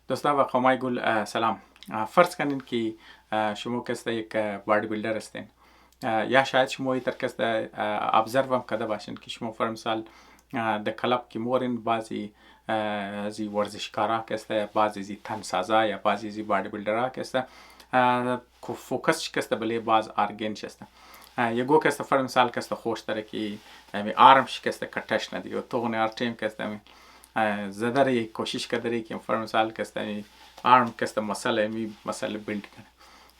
دوستان و قومای گل سلام. فرض کنین که شما کسته یک بادی بیلدر هستین یا شاید شما ایتر کسته ابزرو هم کده باشین که شما فر مثال در کلاب که مورین بعضی زی ورزشکارا کسته، بعضی زی تنسازا یا بعضی زی بادی بیلدرها کسته فوکس کسته بله باز آرگین شسته یگو کسته فر مثال کسته خوش داره که آرمش کسته کتش ندی و تو آر تیم کسته زدر یک کوشش کردی که فر مثال کسته آرم کسته مسئله بیلد کنه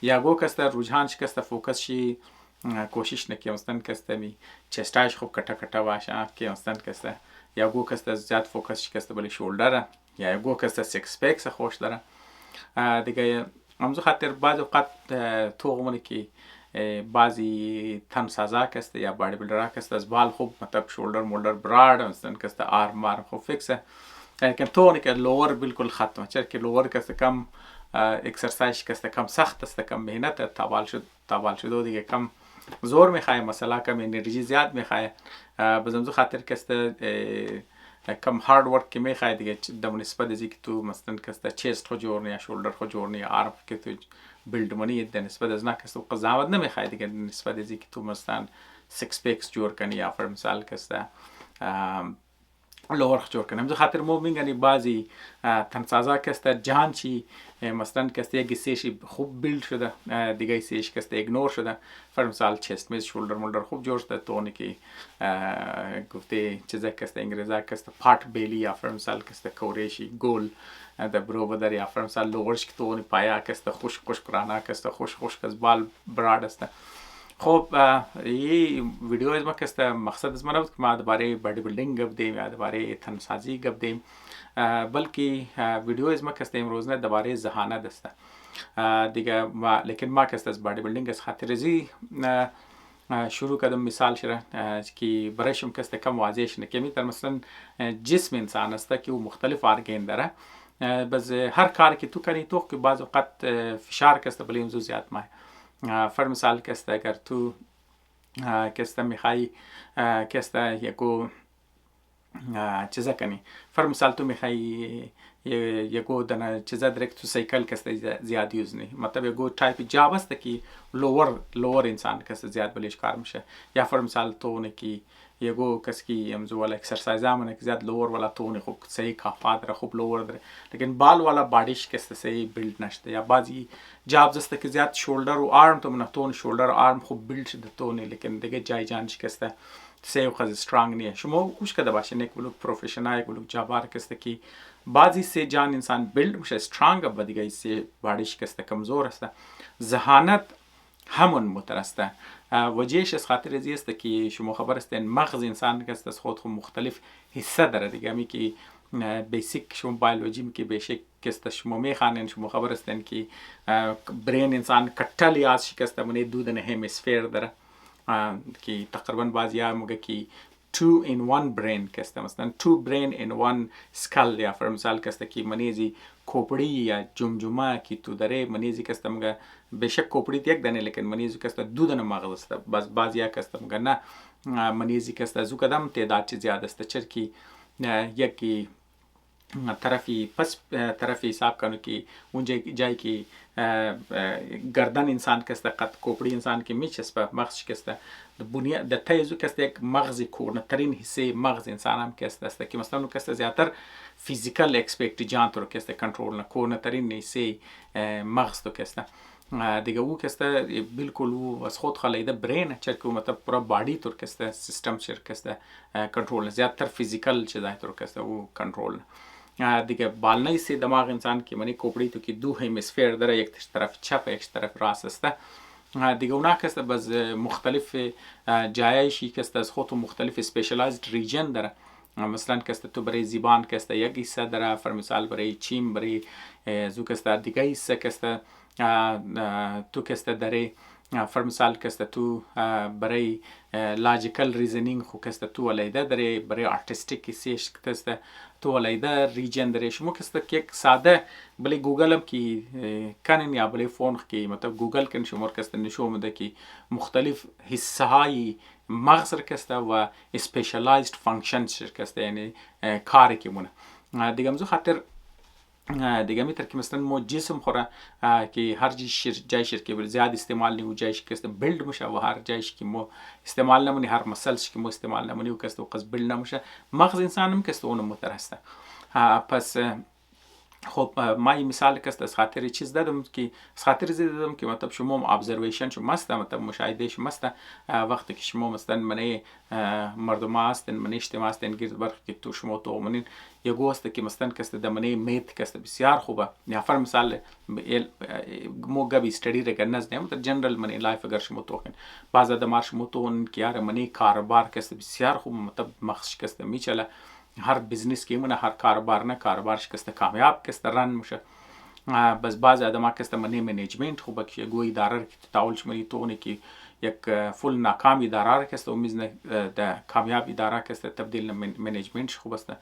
یا گو کسته رجحانش کسته فوکس شی کوشش نکی مستن کسته می چستایش خوب کتا کتا باشه که مستن کسته یا گو کسته زیاد فوکس کسته بلی شولدره یا گو کسته سیکس پیکس خوش داره دیگه امزو خاطر بعض اوقات تو غمونی که بعضی تنسازا کسته یا بادی بیلدرها کسته از بال خوب مطلب شولدر مولدر براد مستن کسته آرم خوب فیکسه لیکن تو که لور بالکل ختمه چرا که لور کسته کم اکسرسایز کسته کم سخت است کم مهنت تابال شد و دیگه کم زور میخواه مثلا کم انرژی زیاد میخواه بزمزو خاطر کسته کم هارد ورک که میخواه دیگه در نسبت ازی که تو مثلا کسته چیست خو جورنی یا شولدر خو جورنی یا آرم که تو بیلد منی در نسبت از نه کسته قضاوت نمیخواه دیگه در نسبت ازی که تو مثلا سیکس پیکس جور کنی یا فر مثال کسته لور جور کنیم دو خاطر مو میگنی بعضی تنسازا کسته جهان چی مثلا کسته یک سیشی خوب بیلد شده دیگه سیش کسته ایگنور شده فر مثال چست میز شولدر مولدر خوب جور شده تو اونی که گفته چیزا کسته انگریزا کسته پارت بیلی یا فر مثال کسته کوریشی گول در برو بدر یا فر مثال لورش که تو اونی پایا کسته خوش کرانه کسته خوش کس بال براد است خب یه ویدیو از ما کسته مقصد از ما نبود که ما درباره بادی بیلدینگ گپ دیم یا درباره تنسازی گپ دیم بلکه ویدیو از ما کسته امروز نه درباره ذهانت است دیگه لیکن ما کسته از بادی بیلدینگ از خاطر ازی شروع کردم مثال شده که برایشم کسته کم واضحش نکمی در مثلا جسم انسان است که او مختلف ارگین داره بس هر کاری که تو کنی تو که بعض وقت فشار کسته بلی امزو زیاد ماه فر مثال کسته اگر تو کسته میخوای کسته یکو چیزا کنی فر مثال تو میخوای یکو دنا چیزا درک تو سایکل کسته زیاد یوز نی مطلب یکو تایپ جاب است که لور انسان کسته زیاد بلیش کار میشه یا فر مثال تو نکی یگو کس کی امزو والا اکسرسایز همونه که زیاد لور والا تونی خوب صحیح کافات داره خوب لور داره لیکن بال والا بادیش کسته صحیح بیلد نشده یا بعضی جابز است که زیاد شولدر و آرم تو من تون شولدر و آرم خوب بیلد شده تونی لیکن دیگه جای جانش کسته صحیح خیلی استرانگ نیه شما کوش کده باشین یک بلوک پروفشنال یک بلوک جابار کسته کی بعضی سه جان انسان بیلد میشه استرانگ و دیگه سه بادیش کسته کمزور است ذهانت همون مترسته وجهش از خاطر ازی است که شما خبر هستین مغز انسان که است از خود مختلف حصه داره دیگه می که بیسیک شما بیولوژی می که بیشک که شما میخوانین شما خبر هستین که برین انسان کتلی از شکسته منی دودن همیسفیر داره که تقریبا بعضی ها میگه که 2 in 1 brain کسته مثلا 2 brain in 1 skull یا فر مثال کسته که منیزی کوپڑی یا جمجمه که تو داره منیزی کسته مگه بشک کوپڑی یک دنه لیکن منیزی کسته دو دنه مغز است بس بعضی ها کسته مگه نه منیزی کسته زو کدم تعداد چی زیاد است چرکی یکی طرفی پس طرفی حساب کنو که اون جایی که گردن انسان کسته قد کوپڑی انسان که میچسبه مغز کسته بنیاد د تیزو کسته یک مغز کورنه ترین حصه مغز انسان هم کسته است که مثلا کسته زیاتر فیزیکال اکسپکت جان تو کسته کنترل نه کورنه ترین حصه مغز تو کسته دیگه او کسته بالکل او از خود خلیده برین چرکه مطلب پورا بادی تو کسته سیستم چر کسته کنترل زیاتر فیزیکال چیزای تو کسته او کنترل دیگه بالنای سه دماغ انسان که منی کوپڑی تو که دو همیسفیر داره یک طرف چپ یک طرف راست است دیگه اونا کسته باز مختلف جایشی کسته از خود مختلف اسپیشلایزد ریجن داره مثلا کسته تو برای زبان کسته یک حصه داره فر مثال برای چیم برای زو کسته دیگه حصه کسته تو کسته داره فر مثال کسته تو برای لاجیکل ریزنینگ خو کسته تو علیده داره برای آرتستیک حصهش کسته تو علیده ریجن داره شما کسته که یک ساده بلی گوگل هم که کنین یا بلی فون که مطلب گوگل کن شما کسته نشو مده که مختلف حصه های مغز کسته و اسپیشلایزد فانکشنز کسته یعنی کاری که مونه دیگه مزو خاطر دیگه میتر که مثلا ما جسم خوره که هر جایش که زیاد استعمال نیو جایش که بلد میشه و هر جایش که ما استعمال نمونی هر مسلش که ما استعمال نمونی و کست و قص بلد نموشه مغز انسان هم کست اونم متر هسته. پس خب ما این مثال کست از خاطر چیز دادم که از خاطر دادم که مطلب شما ابزرویشن شما است مطلب مشاهده شما است وقتی که شما مثلا من مردم هستن من اجتماع هستن گرد برخ که تو شما تو منین یگو است که مثلا کست دمنه میت کست بسیار خوبه یا فر مثال مو گبی استدی رگ نزدم مطلب جنرال من لایف اگر شما تو کن بعض ادمار شما تو که یار منی کاربار کست بسیار خوب مطلب مخش کست میچله هر بزنس که من هر کاربار نه کاربارش کست کامیاب کست رن میشه. بس بعض آدم کست منی منیجمنت خوبه که گوی اداره که تعالش منی تو که یک فول ناکام اداره کست و میزنه د کامیاب اداره کست تبدیل منیجمنت خوب است.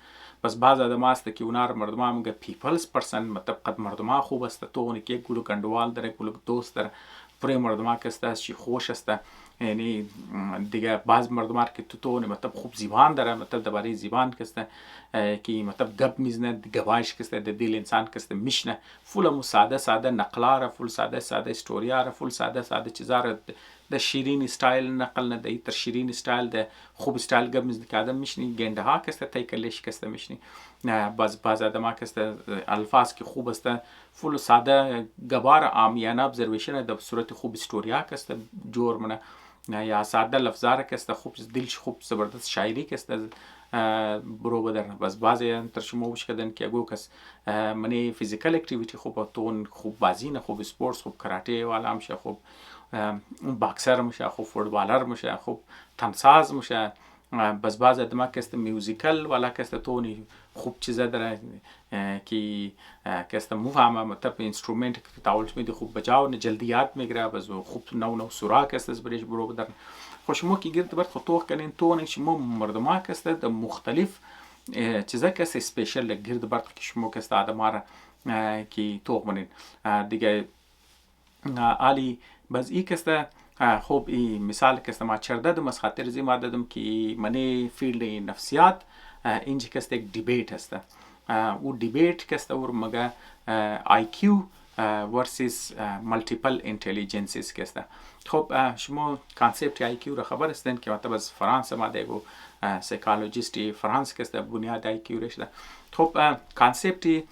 بس بعض آدم است که اونار مردم هم گه پیپلز پرسن مطلب قد مردم خوب است تو که گلو گندوال داره گلو دوست داره پره مردم کست است چی خوش است یعنی دیگه بعض مردم که تو مطلب خوب زبان داره مطلب درباره زبان کسته که مطلب گپ میزنه گواش کسته د دل انسان کسته میشنه فول ساده ساده نقلاره فول ساده ساده استوریاره فول ساده ساده چیزاره د شیرین استایل نقل نه د ایتر شیرین استایل د خوب استایل گپ میزنه که آدم میشنی گنده ها کسته تایکلش کسته میشنی بعض آدم کسته الفاظ که خوب است فول ساده گوار عامیانه ابزرویشن د صورت خوب استوریا کسته جور منه یا ساده لفظاره کسته خوب دلش خوب زبردست شاعری کسته برو بدر. بس بعضی تر شما وش کردن که اگو کس منی فیزیکال اکتیویتی خوب تون خوب بازی خوب اسپورتس خوب کراته والا میشه خوب باکسر میشه خوب فوتبالر میشه خوب تنساز میشه. بس بعض ادما کست میوزیکل والا کست تونی خوب چیزا داره که کست مفهمه مطلب اینسترومنت که تعالش میده خوب بجاو نه جلدی یاد میگیره بس خوب نو سورا کست از برش برو بدن خوش مو کی گرد برد خطوخ کنین تو نه شما مردما کست د مختلف چیزا کست اسپیشل گرد برد که شما کست آدمار کی تو منین دیگه علی بس ای کست خوب ای مثال کست ما چرده دم از خاطر زی ما دادم که منی فیلد نفسیات اینجا کست یک دیبیت هست او دیبیت کست اور مگه IQ ورسیس مالتیپل انتلیجنسیز کست. خب شما کانسپت IQ را خبر هستین که مطلب از فرانس ما دیگو سیکالوجیستی فرانس کست بنیاد IQ رشده. خب کانسپتی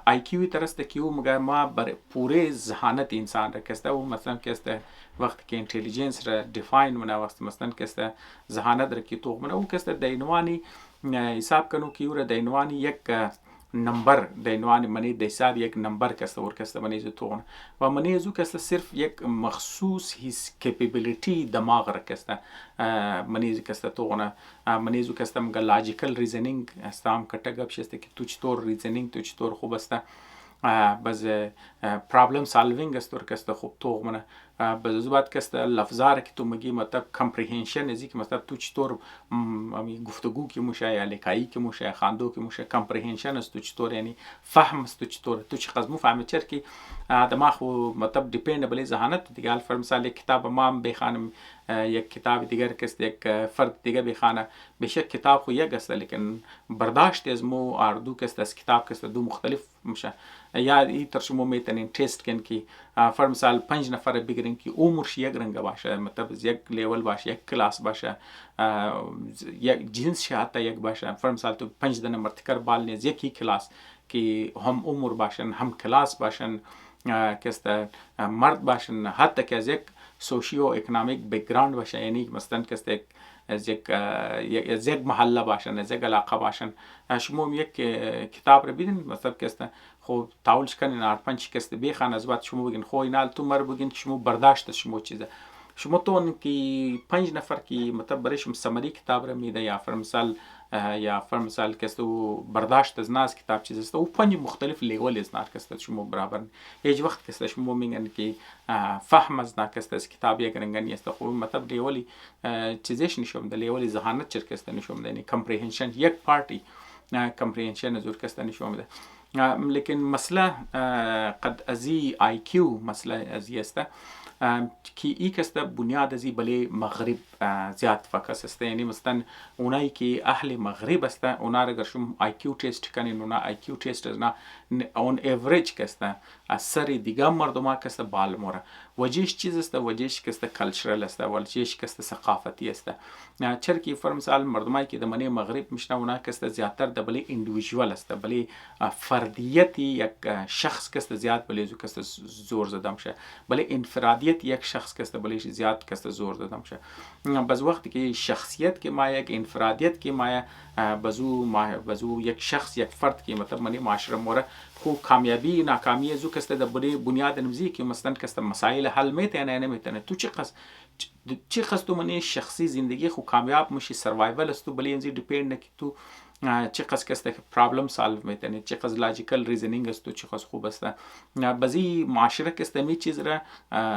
IQ ترسته که او مگه ما بر پوره ذهانت انسان را کسته و مثلا کسته وقت که انتلیجنس را دیفاین منه وقت مثلا کسته ذهانت را که تو منه او کسته دینوانی حساب کنو که او را دینوانی یک نمبر دینوانی منی د حساب یک نمبر کسته ور کسته منی زو تو و منی زو کسته صرف یک مخصوص هیس کیپیبیلیتی دماغ را کسته منی زو کسته تو منی زو کسته مگه لاجیکل ریزنینگ استام کټه گپ شسته که تو چطور ریزنینگ تو چطور خوب است بس پرابلم سالوینگ است ور کسته خوب تو منه بس زبات کسته لفظار که تو مگی مطلب کمپریهنشن ازی که مطلب تو چطور گفتگو که موشه یا لکایی که موشه خاندو که موشه کمپریهنشن است تو چطور یعنی فهم است تو چطور تو چه قضمو فهمه چر که دماغ خو مطلب دیپندبل ذهانت دیگه الفر مثال یک کتاب ما هم بخوانم یک کتاب دیگر کست یک فرد دیگه بخوانه بشه کتاب خو یک است لیکن برداشت از مو اردو کست از کتاب کست دو مختلف میشه یا ای ترجمه میتونین تست کن که فر مثال 5 نفر بگیرین که عمرش یک رنگ باشه مطلب یک لیول باشه یک کلاس باشه یک جنس شه حتی یک باشه فر مثال تو 5 دنه مرتکر بال نیز یکی کلاس که هم عمر باشن هم کلاس باشن کست مرد باشن حتی که از یک سوشیو اکنامیک بکگراند باشه یعنی مثلا کست از یک محله باشن از یک علاقه باشن شما یک کتاب رو بیدین مثلا کست خب تاولش کنین 5 کست بخوان از بعد شما بگین خو اینال تو مر بگین که شما برداشت شما چیزه شما تو که 5 نفر که مطلب برایشم سمری کتاب رو میده یا فر مثال کستو برداشت از ناز کتاب چیز است او 5 مختلف لیول از نار کست شما برابر هیچ وقت کست شما میگن که فهم از ناکست از کتاب یک رنگنی است خب مطلب لیولی چیزش نشون ده لیولی ذهانت چر کست نشون ده یعنی کمپریهنشن یک پارتی کمپریهنشن از کست نشون ده لیکن مسئله قد ازی IQ مسئله ازی است که ای کست بنیاد ازی بله مغرب زیاد فکس است. یعنی مثلا اونایی که اهل مغرب هستن اونا را گرشم IQ تست کنین، اونا IQ تست نه اون اوریج کسته از سر دیگه مردم کسته بالموره. وجهش چیز است؟ وجهش کسته کلچرل است، وجهش کسته ثقافتی است. چرا که فر مثال مردمایی که در منی مغرب میشنه اونا کسته زیادتر در بله اندیویدوال است، بله فردیت یک شخص کسته زیاد بله زو کسته زور زده میشه، بله انفرادیت یک شخص کسته بله زیاد کسته زور زده میشه. باز وقتی که شخصیت که ما یک انفرادیت که ما بازو یک شخص یک فرد که مطلب منی معاشره موره خو کامیابی ناکامی زو کسته در بله بنیاد نمزی که مثلا کسته مسائل حل میتونه نمیتونه. تو چی قصد تو منی شخصی زندگی خو کامیاب میشی سروایول است تو بله اینزی دیپند نکی تو چه قصد کسته که پرابلم سالو میتونه، چه قصد لاجیکل ریزنینگ است تو چه قصد خوب است. بازی معاشره کسته می چیز را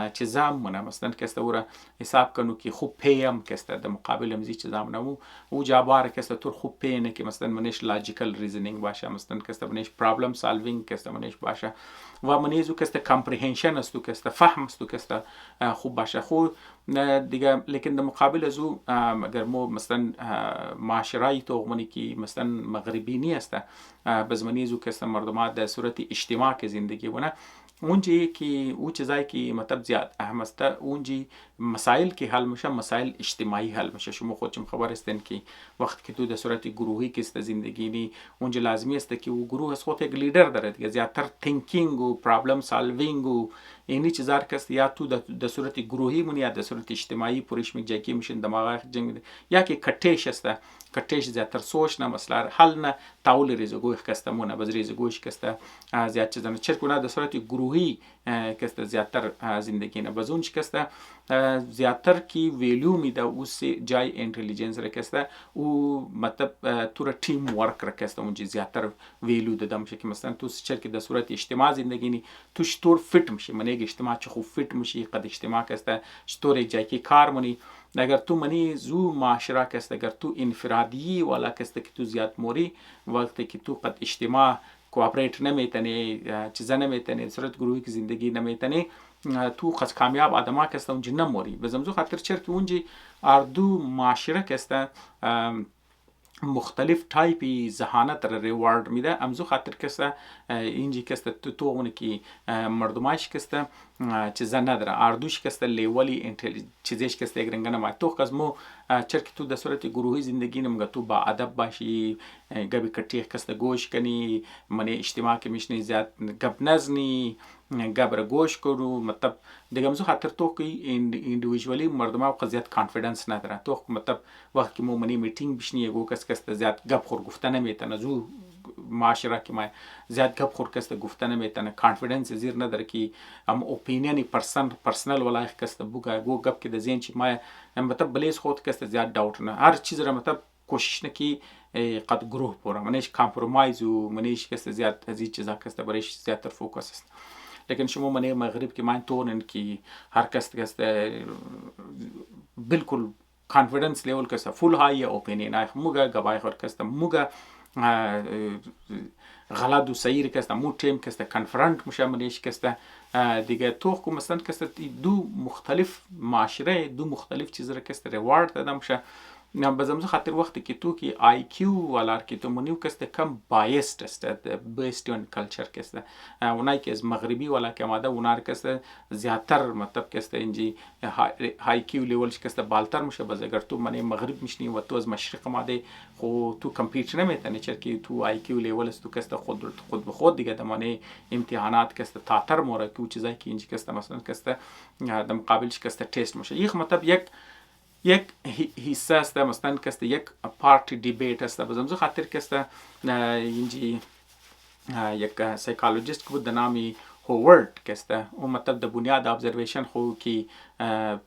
چیزام منه مثلا کسته او را حساب کنو که خوب پیم کسته در مقابل امزی چیزام نمو او جابار کسته تو خوب پی نه که مثلا منش لاجیکل ریزنینگ باشه، مثلا کسته منش پرابلم سالوینگ کسته منش باشه و منیزو کسته کامپریهنشن است تو کسته فهم است تو کسته خوب باشه. خو دیگه لیکن در مقابل از او اگر ما مثلا معاشره‌ای تو منی که مثلا مغربی نیست بزمانی زو کسته مردمات در صورت اجتماع که زندگی ونه اونجی که او چیزایی که مطلب زیاد اهم است اونجی مسائل که حل میشه مسائل اجتماعی حل میشه. شما خودتون خبر هستین که وقتی که تو در صورت گروهی که است زندگی نی اونجا لازمی است که او گروه از خود یک لیدر داره دیگه، زیادتر تینکینگ و پرابلم سالوینگ و اینی چیزا کست یا تو در صورت گروهی مون یا در صورت اجتماعی پرش می جاکی میشن دماغ جنگ یا که کټیش است کټیش زیاتر سوچ نه مسئله حل نه تاول ریزگوی کستمونه بز ریزگوش کسته زیاد چیزا چرکونه در صورت گروهی کسته زیادتر زندگی نه بزون کسته زیادتر کی ویلیو میده اوس جای انتلیجنس رکسته او مطلب تو تیم ورک رکسته اونجا زیادتر ویلیو داده میشه که مثلا تو چرکی در صورت اجتماع زندگی نی تو چطور فیت میشه منی اجتماع چه خوب فیت میشی قد اجتماع کسته چطور یک جای کی کار منی اگر تو منی زو معاشره کسته اگر تو انفرادی والا کسته که تو زیاد موری وقتی که تو قد اجتماع کوآپریت نمیتنی چیزا نمیتنی صورت گروهی که زندگی نمیتنی تو خاص کامیاب آدما کسته اونجا نموری بزمزو خاطر چرکی اونجا اردو معاشره کسته مختلف تایپی ذهانت را ریوارد میده امزو خاطر کسته اینجی کسته تو اونی که مردمایش کسته چیزا نداره اردوش کسته لیولی چیزش کسته یک رنگانه ما تو خاص مو چرکی تو در صورت گروهی زندگی نمگه تو با ادب باشی گبی کتیخ کسته گوش کنی منی اجتماع که میشنی زیاد گب نزنی گب را گوش کرو مطلب دیگه امزو خاطر تو که ایندیویدوالی مردم ها زیاد کانفیدنس نداره تو مطلب وقتی که مو منی میتینگ بشنی گو کس کسته زیاد گب خور گفته نمیتونه زو معاشره که ما زیاد گپ خور کسته گفته نمیتونه کانفیدنس زیر نداره که ام اپینیونی پرسنل ولا کسته بوگا گو گپ که د زین چی ما مطلب بلیز خود کسته زیاد داوت نه هر چیز را مطلب کوشش نکی قد گروه پورا منیش کامپرومایز و منیش کسته زیاد از این چیزا کسته برایش زیادتر فوکس است. لیکن شما منی مغرب که من تونن که هر کسته بالکل کانفیدنس لیول کسته فول های اپینین ای موگا گبای خور کسته موگا غلط و صحیح کسته مو تیم کسته کنفرانت میشه منیش کسته دیگه تو کو مثلا کسته دو مختلف معاشره دو مختلف چیز را کسته ریوارد دادم میشه بزمزو خاطر وقتی که تو که آی کیو والا که تو منیو کسته کم بایست است بیسد اون کلچر کسته اونایی که از مغربی والا که آمده اونا کسته زیادتر مطلب کسته اینجی های کیو لیولش کسته بالتر میشه باز اگر تو منی مغرب میشنی و تو از مشرق آمده خو تو کمپیت نمیتونی چرکی تو آی کیو لیول است تو کسته خود به خود دیگه دمانه امتحانات کسته تاتر موره که چیزایی که اینجی کسته مثلا کسته در مقابلش کسته تست میشه یک مطلب یک حصه است مثلا کسته یک پارتی دیبیت است بزمزو خاطر کسته اینجی یک سایکولوژیست که بود نامی هوورد کسته اون مطلب د بنیاد ابزرویشن خو که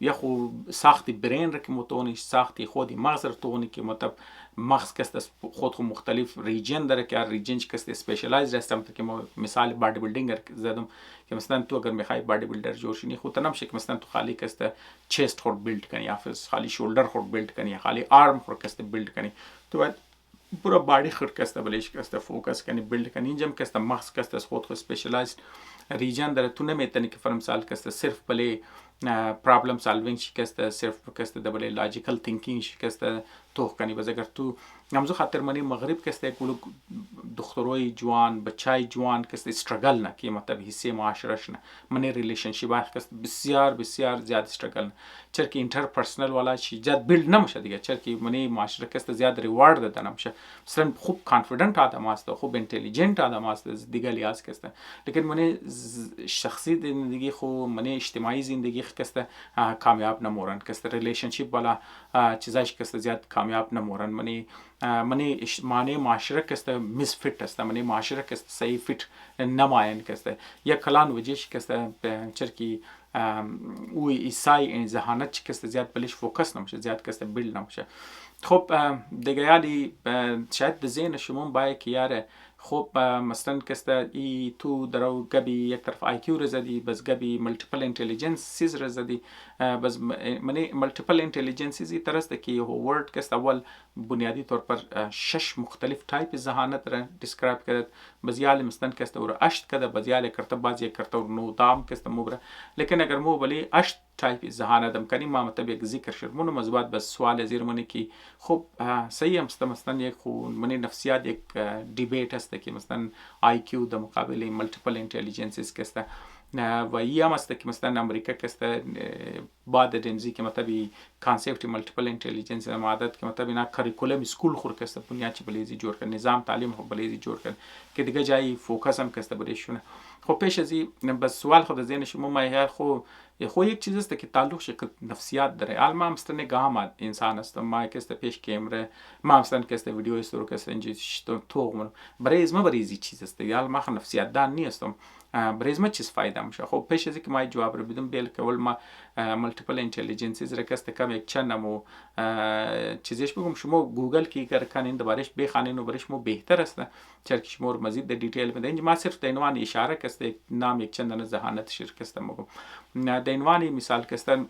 یا خو ساختی برین را که متونی ساختی خودی مغز را تونی که مطلب مغز کسته خود خو مختلف ریجن داره که ریجنش کسته اسپیشلایز هستم که ما مثال بادی بیلدینگر زدم که مثلا تو اگر میخوای بادی بیلدر جور شی خود نمیشه که مثلا تو خالی کسته چست خود بیلد کنی یا خالی شولدر خود بیلد کنی خالی آرم خود کسته بیلد کنی تو باید پورا بادی خود کسته بلیش کسته فوکس کنی بیلد کنی اینجا کسته مغز کسته خود خو اسپیشلایز ریجن داره تو نمیتونی که فرم سال کسته صرف بله پرابلم سالوینگ شکسته صرف کسته دبل لاجیکال تینکینگ شکسته تو کنی باز اگر تو همزو خاطر منی مغرب کسته کلو دختروی جوان بچای جوان کسته استرگل نه که مطلب حصه معاشرش نه منی ریلیشنشیپ کسته بسیار بسیار زیاد استرگل نه چرا که اینتر پرسنل والا چی زیاد بیلد نمیشه دیگه چرا که منی معاشره کسته زیاد ریوارد داده نمیشه مثلا خوب کانفیدنت آدم است خوب اینتلیجنت آدم است دیگه لیاز کسته لیکن منی شخصی زندگی خو منی اجتماعی زندگی کسته کامیاب نمورن کسته ریلیشنشیپ والا چیزاش کسته زیاد کامیاب نمورن منی معاشره کسته میس فیت است منی معاشره کسته صحیح فیت نماین کسته یک کلان وجهش کسته چرکی او ایسای این ذهانت کسته زیاد بلش فوکس نمیشه زیاد کسته بیل نمیشه خب دیگه یالی شاید ذهن شما باید که یاره خب مثلا کسته ای تو درو گبی یک طرف آیکیو رزدی بس گبی ملتیپل اینتلیجنسیز رزدی بس منی ملتیپل اینتلیجنسیز طرز ده که ورد کسته اول بنیادی طور پر 6 مختلف تایپ ذهانت را دیسکرایب کرد بس یالی مثلا کسته ور 8 کرده بس یالی کرده بازی کرده ور 9 دام کسته مبره لیکن اگر مو بلی 8 تایپ ذهانت کنی ما مطلب یک ذکر شد منو مزبات بس سوال زیر منی که خب صحیح هم مثلا یک خو منی نفسیات یک دیبیت است که مثلا آی کیو در مقابل ملتیپل اینتلیجنسیز کسته و یه هم است که مثلا امریکا کسته بعد دنزی که مطلب کانسپت ملتیپل اینتلیجنس عادت که مطلب اینا کریکولم اسکول خور کسته بنیاد چی بلیزی جور کن نظام تعلیم خو بلیزی جور کن که دیگه جای فوکس هم کسته بریشونه خب پیش ازی بس سوال خود ذهن شما ما خو یک چیز است که تعلق شد نفسیات داره علما مثلا نگاه انسان است ما کسته پیش کیمره ما مثلا کسته ویدیو استورو کسته انجی تو برای ازما بریزی چیز است علما نفسیات دان نیستم برای ازما چیز فایده میشه خب پیش ازی که ما جواب رو بدم بیل که اول ما ملتیپل اینتلیجنسیز را کسته کم یک چندمو چیزش بگم شما گوگل کی اگر کنین دوبارش بخوانین و برش مو بهتر است چرا که شما مزید دیتیل بدین ما صرف در عنوان اشاره کسته نام یک چند ذهانت شرکت مگم در عنوان مثال کسته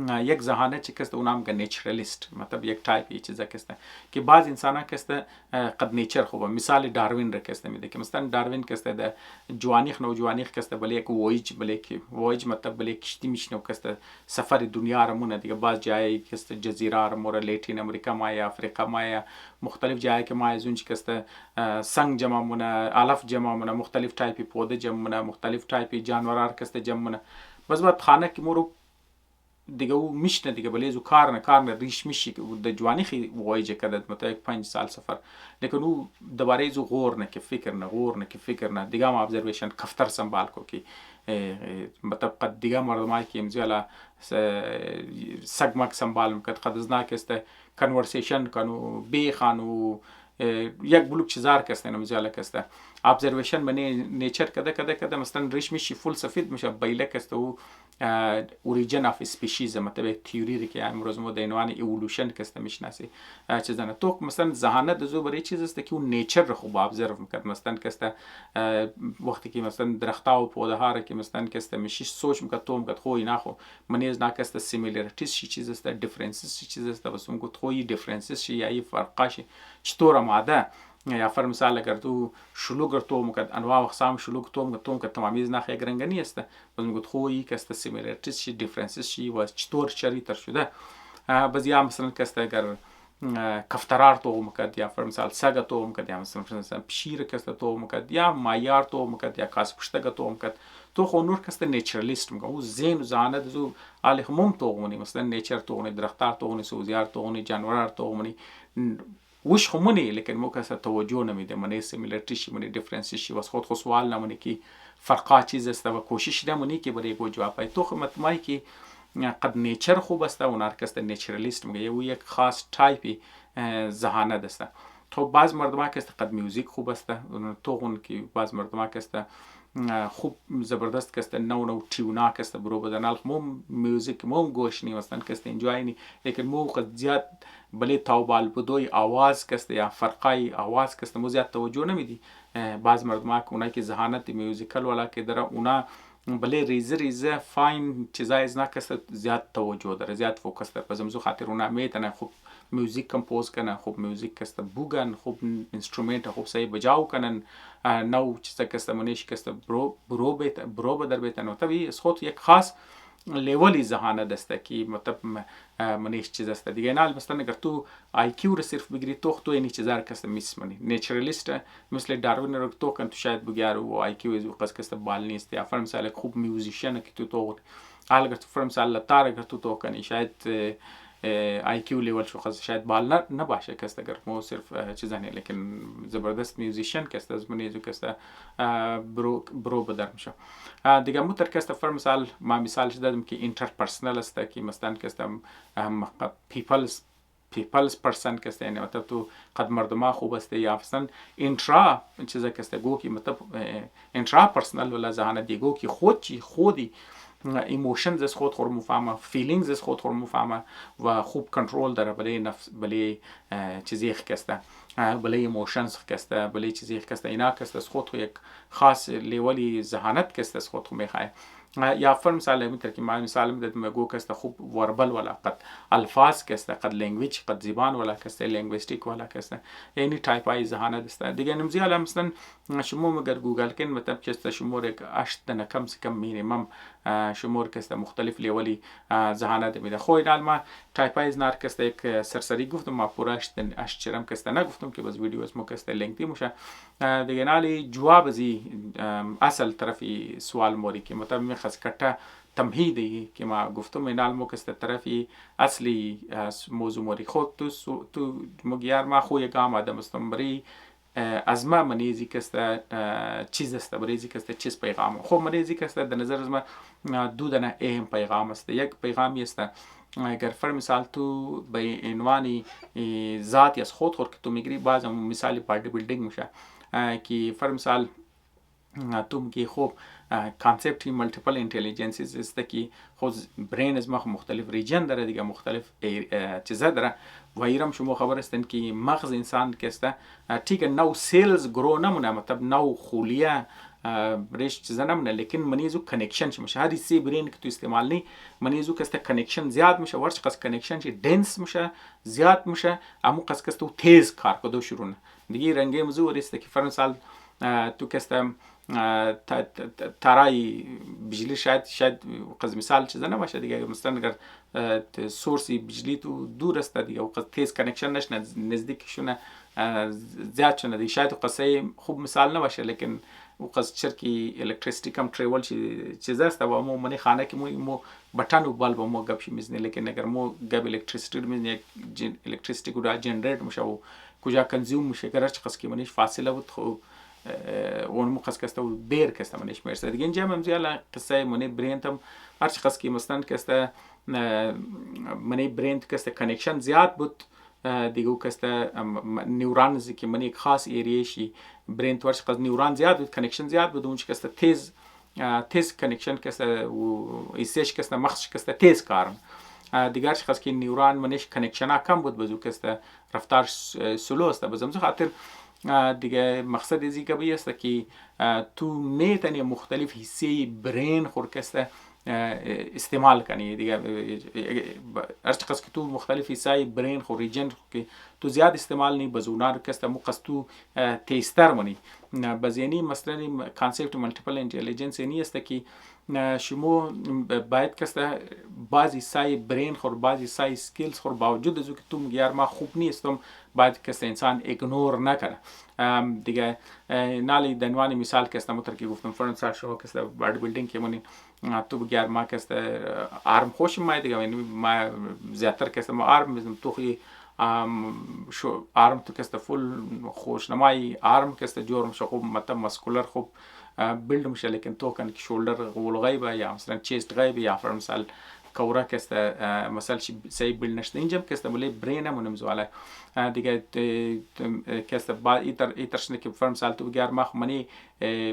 یک ذهانت چی کسته اونام که نیچرلیست مطلب یک تایپ یه چیزا کسته که بعض انسان ها کسته قد نیچر خوبه مثال داروین را کسته میده که مثلا داروین کسته در جوانیخ نوجوانیخ کسته بله یک وایج مطلب بله کشتی میشنو کسته سفر دنیا را مونه دیگه بعض جایی کسته جزیره را مورا لیتین امریکا مایا افریقا مایا مختلف جایی که مایا زونچ کسته سنگ جمع مونه علف جمع مونه مختلف تایپی پوده جمع مونه مختلف تایپی جانورار کسته جمع مونه بس بعد خانه که مورو دیگه او میشنه دیگه بلیزو کار ریش میشی که در جوانی خی وایجه کدد متا یک 5 سال سفر لیکن او دوباره زو غور نه که فکر نه دیگه هم ابزرویشن کفتر سنبال کو که مطلب قد دیگه مردمایی که امزیالا سگمک سنبال مکد قد ازنا کسته کنورسیشن کنو بیخانو یک بلوک چیزار کسته نمیزاله کسته ابزرویشن منی نیچر کده مثلا ریش میشی فول سفید میشه بیله کسته و اوریجن اف اسپیشیز مطلب تیوری که امروز ما در عنوان ایولوشن کسته میشناسی چیزا نه تو مثلا ذهانت دزو برای چیز است که اون نیچر رو خوب ابزرو میکرد مثلا کسته وقتی که مثلا درختا و پوده ها که مثلا کسته میشی سوچ میکرد تو میکرد خو اینا خو منیز نا کسته سیمیلاریتیز چی چیز است دیفرنسز چی چیز است بس اون خو دیفرنسز چی یا فرقاش چطور ماده یا فر مثال اگر تو شلوغ تو مکد انواع و اقسام شلوغ تو مکد تمامیز نخ یک رنگنی است باز میگه خویی که است سیمیلاریتیز چی دیفرنسز چی و چطور شریطر شده باز یا مثلا کسته اگر کفترار تو مکد یا فر مثال سگ تو مکد یا مثلا پشیر کسته تو مکد یا مایار تو مکد یا کاس پشتگ تو مکد تو خو نور کسته نیچرلیست میگه او زین زانه زو علی همم تو غونی مثلا نیچر تو غونی درختار تو غونی سوزیار تو غونی جانورار تو غونی وش خمونی لیکن مو کسا توجه نمیده منی سیمیلاریتی شی منی دیفرنسی شی واسه خود سوال نمونی که فرقا چیز است و کوشش نمونی که برای گو جواب پای تو خدمت مایی که قد نیچر خوب است و اونار کسته نیچرلیست میگه او یک خاص تایپی ذهانت است تو بعض مردم کسته قد میوزیک خوب است تو اون که بعض مردم کسته خوب زبردست کسته نو تیونا کسته برو بدنال مو میوزیک مو گوش نی مثلا کسته انجوای نی لیکن مو قد زیاد بله تاوبال بدوی آواز کسته یا فرقای آواز کسته مو زیاد توجه نمیدی بعض مردم که اونایی که ذهانت میوزیکال والا که داره اونا بله ریزه فاین چیزای از کسته زیاد توجه داره زیاد فوکس داره پس امزو خاطر اونا میتونه خوب میوزیک کمپوز کنن خوب میوزیک کسته بوگن خوب انسترومنت خوب صحیح بجاو کنن نو چیزا کسته منیش کسته برو بدر بیتن و طبعی از خود یک خاص لیولی ذهانت است که مطلب منیش چیز است دیگه. اینال مثلا اگر تو IQ رو صرف بگیری تو اینی چیزا رو کست میس منی نیچرالیست مثل داروین رو تو کن تو شاید بگیاری و IQ از قصد کست بال نیست یا فرم سال خوب میوزیشن که تو اگر تو فرم سال لطار اگر تو کنی شاید IQ لیول شو خاص شاید بال نباشه کست اگر مو صرف چیزا نه لیکن زبردست میوزیشن کست از منی جو کست برو بدر میشه دیگه. متر کست فرم سال ما مثالش دادم که اینترپرسونال است که مثلا کست پیپلز پرسن کسته یعنی مطلب تو قد مردما خوب است یا مثلا انترا چیزا کسته گو که مطلب انترا پرسونال ولا ذهانت دیگو که خودی ایموشنز از خود خور مفهمه فیلینگز از خود خور مفهمه و خوب کنترل داره برای نفس برای چیزی کسته برای ایموشنز کسته برای چیزی کسته اینا کسته از خود یک خاص لیولی ذهانت کسته از خود میخواه یا فرم مثال مثل که ما مثال میدادم گو کسته خوب وربل ولا قد الفاظ کسته قد لنگویج قد زبان ولا کسته لنگویستیک ولا کسته یعنی تایپ های ذهانت است دیگه. نمزی حالا مثلا شما مگر گوگل کن مطلب کسته شمور یک 8 دنه کم سے کم مینیمم شمور کسته مختلف لیولی ذهانت میده. خو اینال ما تایپ های زنار کسته یک سرسری گفتم ما پورا 8 چرم کسته نگفتم که بس ویدیو اسمو کسته لینکتی موشه دیگه. نالی جواب زی اصل طرفی سوال موری که مطلب میخواست کتا تمهیدی که ما گفتم اینال مو کسته طرفی اصلی موضوع موری خود تو مگیار ما خو یک آماده مستم بری از ما منیزی کسته چیز است بریزی کسته چیز پیغام خب منیزی کسته در نظر از ما دو دنه اهم پیغام است. یک پیغامی است اگر فر مثال تو به عنوانی ذاتی از خود که تو میگیری باز هم مثالی بادی بیلدینگ میشه که فر مثال تو میگی خب کانسپت مالتیپل اینتلیجنسز است که خود برین از مختلف ریجن داره دیگه مختلف چیزا داره و ایرم شما خبر هستین که مغز انسان که است ٹھیک نو سیلز گرو نمونه مطلب نو خولیه ریش چیزا نمونه لیکن منیزو کنکشن میشه هر سی برین که تو استعمال نی منیزو که کنکشن زیاد میشه ورش قص کنکشن چی دنس میشه زیاد میشه امو قص تو تیز کار کدو شروع نه دیگه رنگه موضوع است که فرنسال تو که ترای بجلی شاید قز مثال چیزا نباشه دیگه. مثلا اگر سورسی بجلی تو دور است دیگه و قز تیز کنکشن نشنه نزدیکشونه زیاد شونه دیگه شاید قصه خوب مثال نباشه لیکن و قز چرکی الکتریسیتی کم تریول چیزا است و مو منی خانه که مو بٹن و بالب مو گپشی میزنه لیکن اگر مو گپ الکتریسیتی میزنه الکتریسیتی کجا جنریت میشه و کجا کنزیوم میشه گرچه قص که منیش فاصله بود خب اون مخص کسته و بیر کسته منش میرسه دیگه. اینجا هم زیاده قصه منی برینتم هرچی قص که مثلا کسته منی برینت کسته کنکشن زیاد بود دیگه کسته نیورانزی که منی خاص ایریشی برینت ورش قص نیوران زیاد بود کنکشن زیاد بود اونش کسته تیز کنکشن کسته و ایسیش کسته مخش کسته تیز کارن دیگر خاص که نیوران منش کنکشن ها کم بود بزو کسته رفتار سلو است بزمزو خاطر دیگه مقصد ازی که بیست که تو میتونی مختلف حصه برین خورکسته استعمال کنی دیگه. ارچ قصد که تو مختلف حصه برین خور ریجن که تو زیاد استعمال نی بزونار کسته مو قصد تو تیستر منی بزینی مثلا کانسپت مالتیپل اینتلیجنس اینی است که شما باید کسته بعضی سای برین خور بعضی سای سکیلز خور باوجود از که تو میگی ما خوب نیستم باید کسته انسان ایگنور نکنه دیگه. نالی دنوانی مثال کسته متر که گفتم فرنسا شو کسته بادی بیلدینگ که منی تو بگی ما کسته آرم خوشم ما دیگه یعنی ما زیادتر کسته ما آرم میزنم تو خی شو آرم تو کسته فول خوشنمایی آرم کسته جور میشه خوب مطلب مسکولر خوب بیلد میشه لیکن تو کن که شولدر غول غیبه یا مثلا چیست غیبه یا فرمسال کورا کسته مثلا سی بیلد نشته اینجا کسته ولی برین هم نمزواله دیگه کسته با ایتر شنه که فرمسال تو بگیر ما خو منی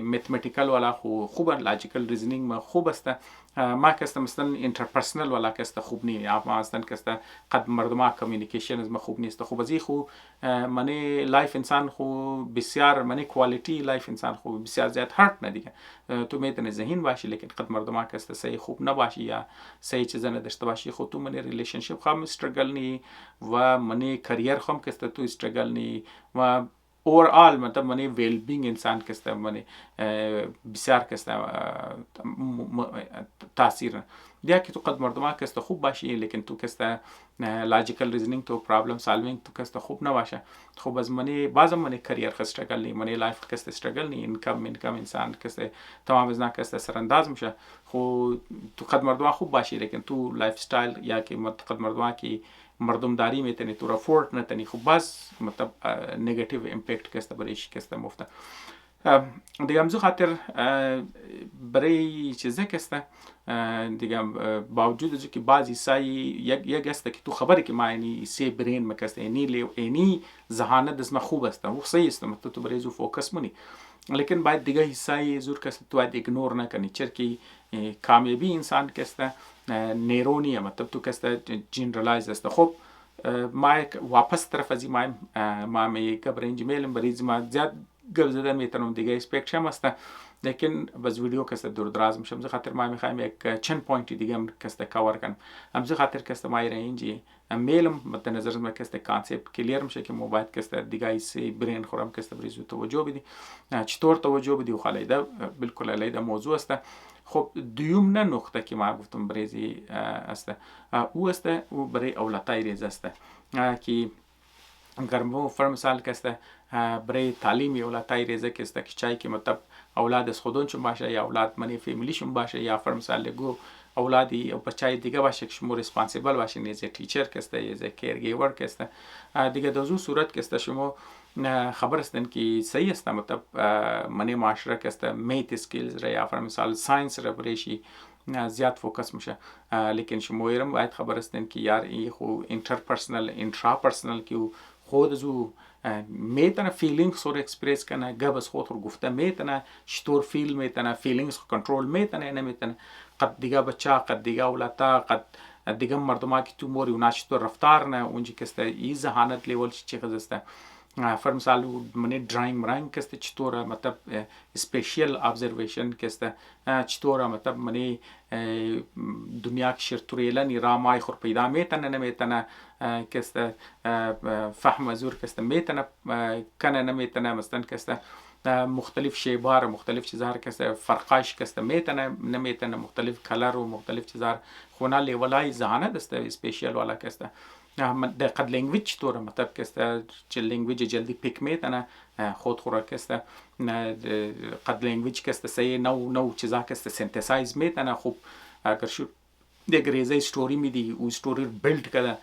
متمتیکل ولا خوبه لاجیکل ریزنینگ ما خوب است ما کسته مثلا اینترپرسونال ولا کسته خوب نی یا مثلا کسته قد مردم کمیونیکیشن از ما خوب نیست خوب ازی خو منی لایف انسان خو بسیار منی کوالیتی لایف انسان خو بسیار زیاد هارت نه دیگه تو میتونی ذهین باشی لیکن قد مردم کسته صحیح خوب نباشی یا صحیح چیزا نداشته باشی خو تو منی ریلیشنشیپ خام استرگل نی و منی کریر خام کسته تو استرگل نی و اوورال مطلب منی ویل بینگ انسان کسته منی بسیار کسته تاثیر دیا که تو قد مردمه که خوب باشی لیکن تو که لاجیکل ریزنینگ تو پرابلم سالوینگ تو که خوب نباشه. خب از منی بازم منی کریر خ استرگل نی منی لایف که استرگل نی اینکم انسان که تمام از نه که سرانداز میشه. خب تو قد مردمه خوب باشی لیکن تو لایف استایل یا که قد مردمه کی مردمداری میتونی تو رفورت نتونی. خب باز مطلب نگاتیو امپکت که بریش که مفته. دیگه همزو خاطر برای چیزه که دیگه باوجود از که بعضی سایی یک است که تو خبری که ما اینی سی برین مکسته اینی ذهانت دست ما خوب است و صحیح است تو برای زو فوکس منی لیکن باید دیگه حصای زور که تو باید ایگنور نکنی چرا کامیابی انسان که نیرونیه مطلب تو که جنرالایز است. خب ما واپس طرف ازی ما میگه برنج میلم بریز ما زیاد گپ زدن میتونم دیگه اسپکترم است لیکن باز ویدیو که دور دراز میشم خاطر ما میخوایم یک چند پوینت دیگه هم که کاور کنم همز خاطر که ما رنجی میلم مد نظر ما که کانسپت کلیر میشه که موبایل که دیگه ایسی برین خورم که بریزو توجه بدی چطور توجه بدی و خالیده بالکل علیده موضوع است. خب دوم نه نقطه که ما گفتم بریزی است او است او برای اولادای ریز است که گرمو فرم سال که برای تعلیمی اولادای ریزه که چای که مطلب اولاد از خودشون باشه یا اولاد منی فامیلیشون باشه یا فرم سال لگو اولادی او بچای دیگه باشه که شما ریسپانسیبل باشه نیز تیچر که یه کیرگیور که دیگه دوزو صورت که شما خبر هستن که صحیح است مطلب منی معاشره که میت اسکیلز را یا فرم سال ساینس را بریشی زیاد فوکس میشه لیکن شما ایرم باید خبر هستن که یار این خو اینترپرسنل انتراپرسنل که خود زو میتونه فیلینگز رو اکسپریس کنه گبس خود رو گفته میتونه چطور فیل میتونه فیلینگز رو کنترل میتونه نمیتونه قد دیگه بچه قد دیگه اولاتا قد دیگه مردمه که تو موری اونا چطور رفتار نه اونجی که این ذهانت لیول چی خزسته فرم سالو منی ڈرائنگ مرائنگ که چطوره مطلب اسپیشیل ابزرویشن که چطوره مطلب منی دنیا که شرطوریلنی رامای خور پیدا میتونه نمیتونه که فهم ازور که میتونه کنه نمیتونه مثلا که مختلف شیبار مختلف چیزها که فرقاش که میتونه نمیتونه مختلف کلر و مختلف چیزها خونا لیولای ذهانت است اسپیشیل والا که در قد لنگویج چطوره مطلب که چه لنگویج جلدی پیک میتونه خود خورا که قد لنگویج که سی نو چیزا که سنتسایز میتونه. خوب اگر شو دیگه ریزه استوری میدی او استوری بیلد کده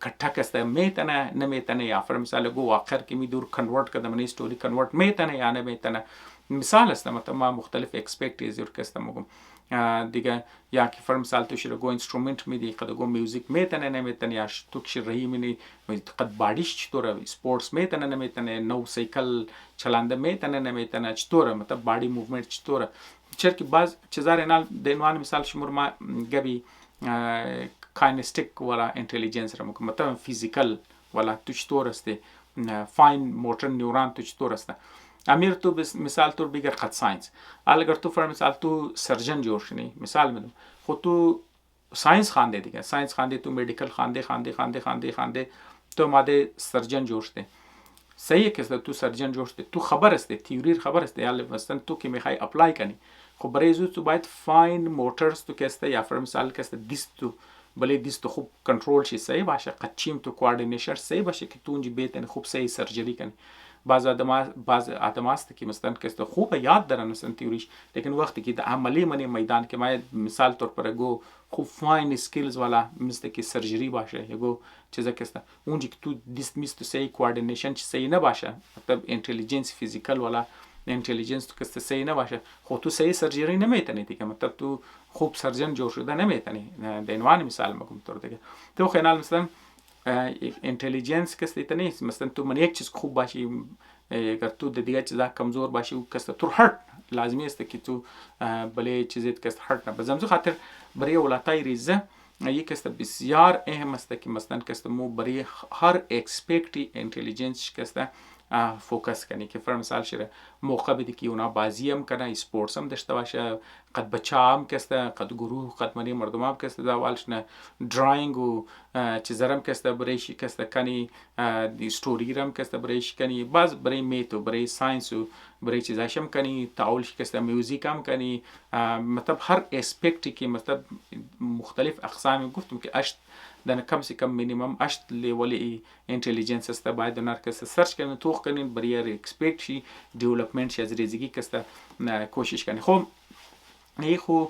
کٹھا که میتونه نمیتونه یا فر مثال گو آخر که میدور کنورت کده منی استوری کنورت میتونه یا نمیتونه مثال است مطلب ما مختلف اکسپکتیز رو که مگم دیگه یا که فرم سال تو شده گو اینسترومنت میدی قد گو میوزیک میتونه نمیتونه یا تو که رهی میدی قد بادیش چطوره سپورتس میتونه نمیتونه نو سایکل چلانده میتونه نمیتونه چطوره مطلب بادی موومنت چطوره چرا که بعض چیزا رنال دینوان مثال شمور ما گبی کاینستیک والا انتلیجنس رو مطلب فیزیکل والا تو چطور استه فاین موتور نیورون تو چطور استه امیر تو مثال طور بگر قد ساینس اگر تو فر مثال تو سرجن جوړ شنی مثال میدم خود تو ساینس خانده دیگه ساینس خانده تو میډیکل خانده تو ماده سرجن جوړ شته صحیح که تو سرجن جوړ شته تو خبر استه تیوری خبر استه یا مثلا تو که میخوای اپلای کنی خب برای زو تو باید فاین موتورز تو که استه یا فر مثال که استه دیست تو بله دیست خوب کنترل شی صحیح باشه قچیم تو کوآردینیشن صحیح باشه که تو اونجی بیتن خوب صحیح سرجری کنی. بعض آدم است که مثلا که خوب یاد دارن مثلا تیوریش لیکن وقتی که در عملی منی میدان که ما مثال طور پر گو خوب فاین اسکیلز والا مثل که سرجری باشه یا گو چیزا که است اونجی که تو دیست میست تو صحیح کوآردینیشن صحیح نباشه مطلب انتلیجنس فیزیکال والا انتلیجنس تو که صحیح نباشه خود تو صحیح سرجری نمیتونی دیگه مطلب تو خوب سرجن جوړ شده نمیتونی دینوان مثال میگم طور دیگه تو خیال مثلا انتلیجنس که است نیست مثلا تو من یک چیز خوب باشی اگر تو دیگه چیزا کمزور باشی و کست تو هرت لازمی است که تو بله چیزی که هرت نه بزمزو خاطر برای اولادای ریزه یک است بسیار اهم است که مثلا که مو برای هر اکسپکتی انتلیجنس که است فوکس کنی که فر مثال شده موقع بدی که اونا بازی هم کنه اسپورتس هم داشته باشه قد بچه هم که است قد گروه قد منی مردم هم که است دا والش نه دراینگ و چې زرم کسته برای شي کسته کنی دی ستوری رم کسته برای شي کنی باز برای میتو برای ساینسو برای چیزاشم کنی تعال شي کسته میوزیک هم کنی مطلب هر اسپکتی که مطلب مختلف اقسام گفتم که اشت دن کم سے کم مینیمم اشت لیولی اینتلیجنس است باید دنار کسته سرچ کنین توخ کنین برای اکسپکت شي دیولپمنت شي از ریزگی کسته کوشش کنی. خب این خو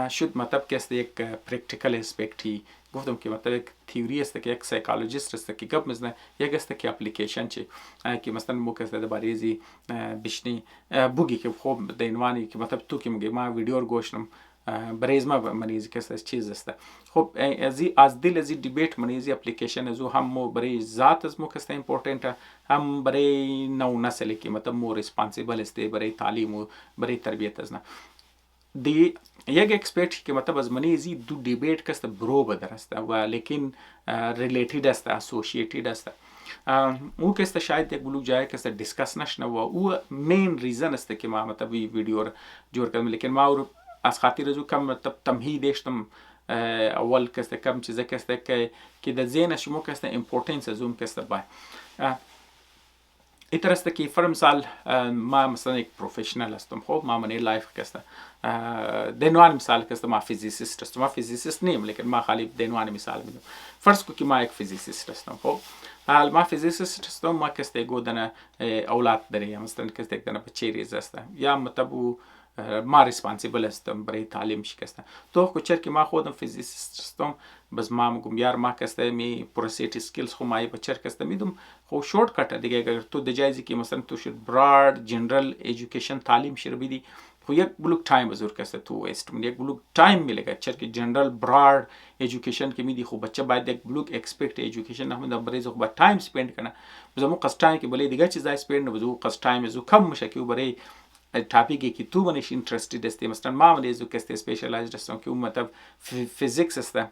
شد مطلب که است یک پرکتیکل اسپکتی گفتم که مطلب یک تیوری است که یک سایکولوژیست است که گپ میزنه یک است که اپلیکیشن چی که مثلا مو کس د باریزی بشنی بوگی که خب د عنوانی که مطلب تو که میگه ما ویدیو رو گوشتم برای ما منیزی کس چیز است. خب از دل از دیبیت منیزی اپلیکیشن از هم مو برای ذات از مو کس امپورتنت هم برای نو نسل که مطلب مو ریسپانسیبل است برای تعلیم و برای تربیت از نه دی یک اکسپکت که مطلب از منی زی دو دیبیت کست برو بدر است و لیکن ریلیتید است اسوسییتید است او کست شاید یک بلوک جای کست دیسکس نشنه و او مین ریزن است که ما مطلب ویدیو رو جور کردم لیکن ما از خاطر از او کم مطلب تمهیدشتم اول کست کم چیزه کست که در ذهن شما کست امپورتنس از اون کست بای ایتر است که فر مثال ما مثلا یک پروفیشنل هستم خب ما منی لایف کسته دنوان مثال کسته ما فیزیسیست هستم ما فیزیسیست نیم لیکن ما خالی دنوان مثال میدم فرض کو که ما یک فیزیسیست هستم خب حال ما فیزیسیست هستم ما کسته گودن اولاد داره مثلا کسته یک دنه بچه ریز هسته یا مطلب ما ریسپانسیبل هستم برای تعلیم شکستم تو کوچر که ما خودم فیزیسیست هستم بس ما میگم یار ما کسته می پروسیت اسکیلز خو ما بچر کسته میدم خو شورت کٹ دیگه اگر تو دجایزی که مثلا تو شد براد جنرال ایژوکیشن تعلیم شر بیدی خو یک بلوک تایم بزرگ کسته تو ویست من یک بلوک تایم میلگه چر که جنرال براد ایژوکیشن که میدی خو بچه باید یک بلوک ایکسپکت ایژوکیشن نمیدم برای خو با تایم سپند کنه بزمو قص تایم که بله دیگه چیزای سپند بزو قص تایم زو کم میشه که برای تاپیکی که تو منش اینترستید هستی مثلا ما من ازو کسته اسپیشالایزد هستم که اون مطلب فیزیکس هسته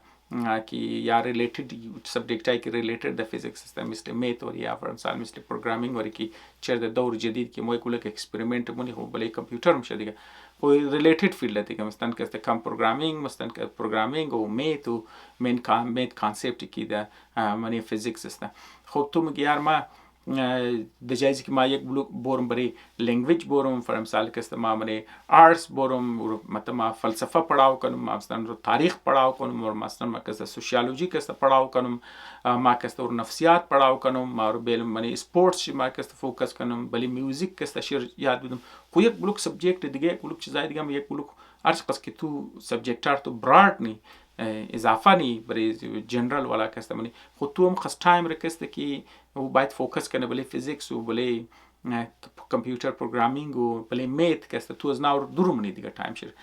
که یا ریلیتد سبجیکت های که ریلیتد ده فیزیکس هسته مثل میت و یا فرمسال مثل پروگرامینگ وری که چر ده دور جدید که ما یک اکسپریمنت مونی خو بله کامپیوتر میشه دیگه خو ریلیتد فیلد دیگه مثلا کسته کام پروگرامینگ مثلا که پروگرامینگ و میت و میت کانسپت که ده منی فیزیکس هسته خب تو میگی یار ما دجایزی که ما یک بلوک بورم برای لنگویج بورم فرمسال کسته ما منی آرتس بورم مطلب ما فلسفه پڑھاو کنم ما مثلا تاریخ پڑھاو کنم اور مثلا ما کسته سوشیولوژی کسته پڑھاو کنم ما کسته اور نفسیات پڑھاو کنم ما بیل منی اسپورتس ما کسته فوکس کنم بلی میوزیک کسته شیر یاد بدم خو یک بلوک سبجیکت دیگه یک بلوک چیزای دیگه یک بلوک ارچ قص که تو سبجیکتار تو براد نی اضافه نی برای جنرال والا کسته منی خود تو هم خاص تایم رکسته که و باید فوکس کنه بله فیزیکس و بله کامپیوتر پروگرامینگ و بله میت کسته تو از ناور دورو منی دیگه تایم شیر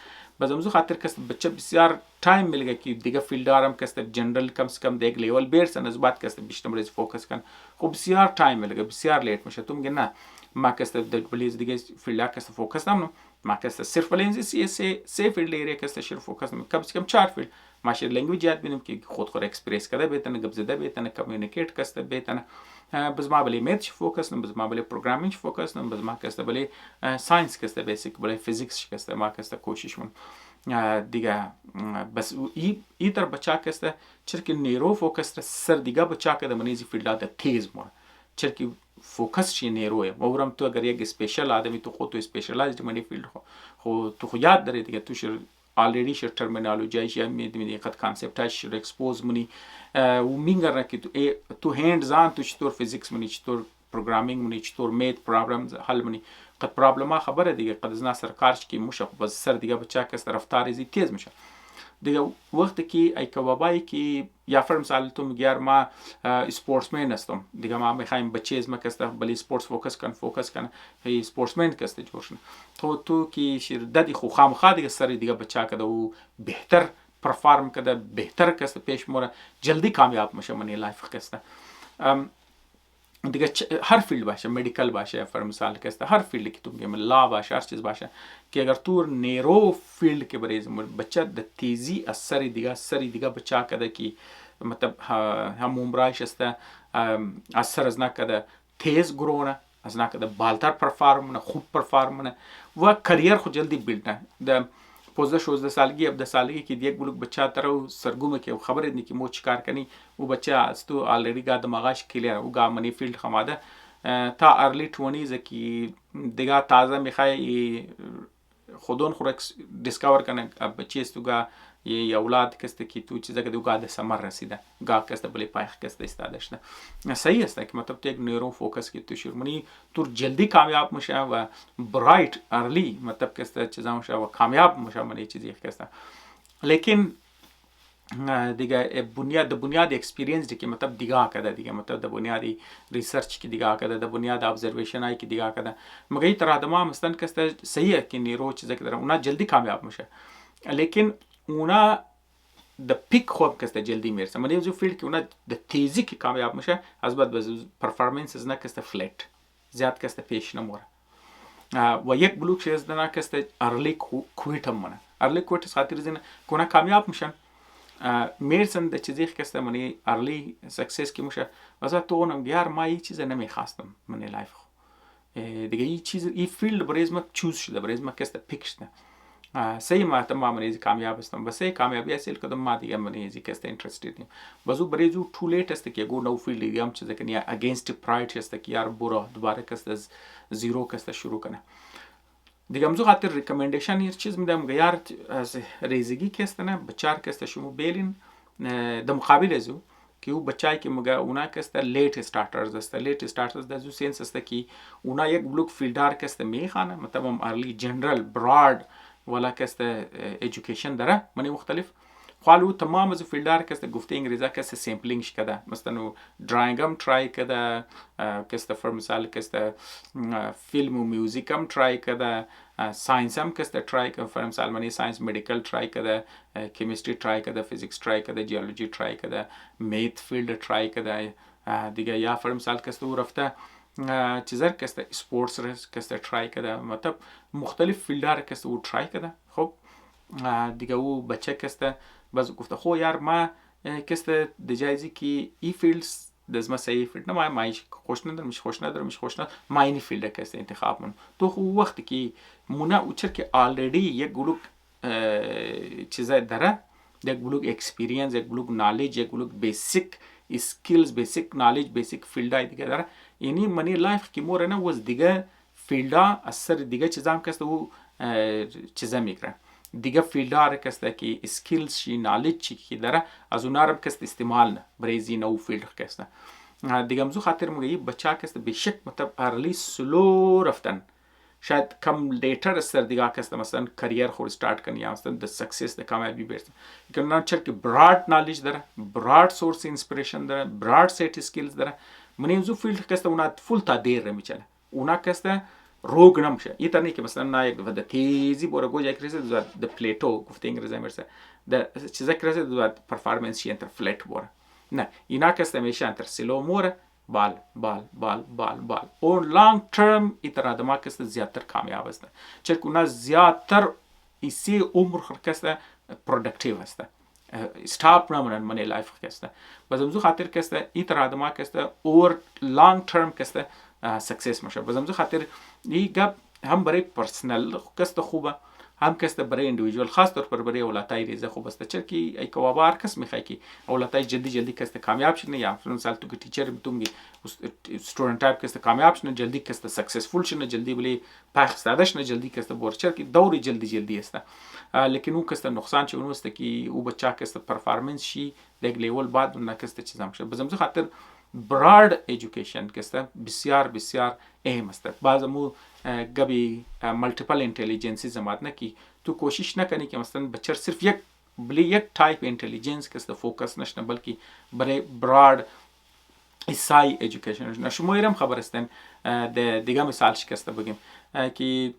بازمزو خاطر کسته بچه بسیار تایم میلگه که دیگه فیلدارم کسته جنرال کم سے کم دیگ لیول بیرسن از بعد کسته بیشتر بریز فوکس کن خب بسیار تایم میلگه بسیار لیت میشه تو میگه نه ما کسته بلیز دیگه فیلدا کسته فوکس نمونم ما کسته صرف لنزی سی فیلد ایریا کسته شیر فوکس نمونم کم سے کم 4 فیلد ماشین لنگویج یاد بینم که خود اکسپریس کرده بهتونه گپ زده بهتونه کمیونیکیت کسته بهتونه بز ما بله میت فوکس نم بز ما بله پروگرامینگ فوکس نم بز ما کسته بله ساینس کسته بیسیک بله فیزیکس کسته ما کسته کوشش من دیگه بس ایتر بچا کسته چرکی نیرو فوکس سر دیگه بچا کده منیزی فیلد تیز مور چرکی فوکس چی نیروه مورم تو اگر یک اسپیشل آدمی تو خود تو اسپیشلایزد منی فیلد خو تو خو یاد داره دیگه تو شر آلریدی شر ترمینالوژی یا میدونی قد کانسپتاش شر اکسپوز منی و میگرن که تو هندز آن تو چطور فیزیکس منی چطور پروگرامینگ منی چطور میت پرابلمز حل منی قد پرابلما خبره دیگه قد از ناصر کارش کی مشه بس سر دیگه بچا کس رفتار زی تیز میشه دیگه وقتی که ای کبابایی که یا فرض مثال تو میگیر ما اسپورتسمن هستم دیگه ما میخوایم بچه‌ز ما کسته بلی اسپورتس فوکس کنه هی اسپورتسمن کسته جوشن تو که شیر ددی خو خامخا دیگه سر دیگه بچا کده و بهتر پرفارم کده بهتر کسته پیش موره جلدی کامیاب میشه منی لایف کسته دیگه هر فیلد باشه مدیکل باشه فر مثال کسته هر فیلد که تو میگم لا باشه هر چیز باشه که اگر تو نیرو فیلد که بریز بچه د تیزی از سری دیگه بچه کده که مطلب هم عمرایش است از سر از نکده تیز گرونه از نکده بالتر پرفارم نه خوب پرفارم نه و کریر خود جلدی بیلد نه 15-16 سالگی 17 سالگی که یک بلوک بچه ترو سرگومه که خبرت نی که مو چیکار کنی او بچه از تو آلریدی گا دماغش کلیر او گا منی فیلد خماده تا ارلی 20s که دیگه تازه میخوای خودون خورک دیسکاور کنه بچه است تو گا یه اولاد کسته که تو چیزا که دو گا ده سمر رسیده گا کسته بلی پایخ کسته استادش نه صحیح است که مطلب تو یک نیرو فوکس که تو شروع تو جلدی کامیاب میشه و برایت ارلی مطلب کسته چیزا میشه و کامیاب میشه منی چیزی کسته لیکن دیگه بنیاد اکسپیرینس دی که مطلب دیگه کده دیگه مطلب د بنیادی ریسرچ کی دیگه کده د بنیاد ابزرویشن ای کی دیگه کده مگه تر آدما مثلا کسته صحیح که نیرو چیزا که اونا جلدی کامیاب میشه لیکن اونا د پیک خوب کسته جلدی میرسه من یو فیلد که اونا د تیزی که کامیاب میشه از بعد پرفورمنس از نه کسته فلت زیاد کسته پیش نموره و یک بلوک شیز نه کسته ارلی کویت هم منه ارلی کویت خاطر زینه که اونا کامیاب میشن میرسن د چیزی کسته منی ارلی سکسس کی میشه واسه تو اونم یار ما این چیز نمیخواستم منی لایف دیگه این چیز این فیلد برای ما چوز شده برای ما کسته پیک شده صحیح ما تمام منی کامیاب هستم بس کامیابی حاصل کردم ما دیگه منی کسته اینترستد نیم بازو برای جو تو لیت است که گو نو فیلد دیگه هم چیز کنی اگینست پراید است که یار برا دوباره کسته زیرو کسته شروع کنه دیگه امزو خاطر ریکمندیشن یه چیز میدم که یار از ریزگی کسته نه بچار کسته شما بیلین د مقابل ازو که او بچای که مگه اونا کسته لیت استارترز است لیت استارترز د زو سینس است که اونا یک بلوک فیلدار کسته میخانه مطلب ارلی جنرال براد ولا کسته ایژوکیشن داره منی مختلف خالو تمام از فیلدار کسته گفته انگلیزا کسته سیمپلینگش کده مثلا دراینگ هم ترای کده کسته فر مثال کسته فیلم و میوزیک هم ترای کده ساینس هم کسته ترای کده فر مثال منی ساینس مدیکل ترای کده کیمستری ترای کده فیزیکس ترای کده جیولوژی ترای کده میت فیلد ترای کده دیگه یا فر مثال کسته او رفته چیزر کسته سپورتس کسته ترای کده مطلب مختلف فیلدار کسته او ترای کده خب دیگه او بچه کسته باز گفته خو یار ما کسته د جایزی که ای فیلدز دز ما صحیح فیلد نه ما خوش ندارم ما اینی فیلد کسته انتخاب من تو خو وقتی که مونا اوچر که آلریدی یک گلوک چیزای داره یک بلوک اکسپیرینس یک بلوک نالج یک بلوک بیسیک اسکیلز بیسیک نالج بیسیک فیلدای دیگه داره یعنی منی لایف که مور نه وز دیگه فیلدا اثر دیگه چیزام کسته او چیزا میگره دیگه فیلدار کسته که اسکیلز شی نالج چی که داره از اونا رو کسته استعمال نه برای زی نو فیلد کسته دیگه امزو خاطر مگه بچه کسته بشک مطلب ارلی سلو رفتن شاید کم لیتر اثر دیگه کسته مثلا کریر خود استارت کنی یا مثلا د سکسس د کامیابی برسه که نه چر که براد نالج داره براد سورس اینسپیریشن داره براد سیت اسکیلز داره من امزو فیلد کسته اونا فول تا دیر میچله اونا کسته روگ نمیشه این تا نه که مثلا نه یک دفعه د تیزی بوره گوجه کرسه د پلیتو گفته انگلیزی میرسه د چیزا کرسه د پرفورمنس شی انتر فلت بوره نه اینا کسته میشه انتر سلو موره بال بال بال بال بال اون لانگ ترم ایتر آدما کسته زیادتر کامیاب است چون اونا زیادتر اسی عمر کسته پروداکتیو است استاپ نمونن منی لایف کسته بازمزو خاطر کسته ایتر آدما کسته اور لانگ ترم کسته سکسس میشه بازمزو خاطر این گپ هم برای پرسنل کسته خوبه هم کسته برای اندیویدوال خاص طور پر برای اولادای ریزه خوب است چرا که ای کوابار کس میخوای که اولادای جلدی کسته کامیاب شنه یا مثلا تو که ټیچر میتونگی استودنت تایپ کسته کامیاب شنه جلدی کسته سکسسفول شنه جلدی بلی پخ ساده شنه جلدی کسته بور چرا که دوری جلدی است لیکن اون کسته نقصان چه اون است که او بچا کسته پرفورمنس شی دیگ لیول بعد اون کسته چیزام شه بزمزو خاطر براد ایژوکیشن کسته بسیار اهم است بعضمو گبی ملتیپل انتلیجنسی زمات نه کی تو کوشش نکنی که مثلا بچر صرف یک تایپ انتلیجنس کسته فوکس نشنه بلکه برای براد ایسای ایژوکیشن نشمو ایرم خبر استن دیگه مثال شکسته بگیم که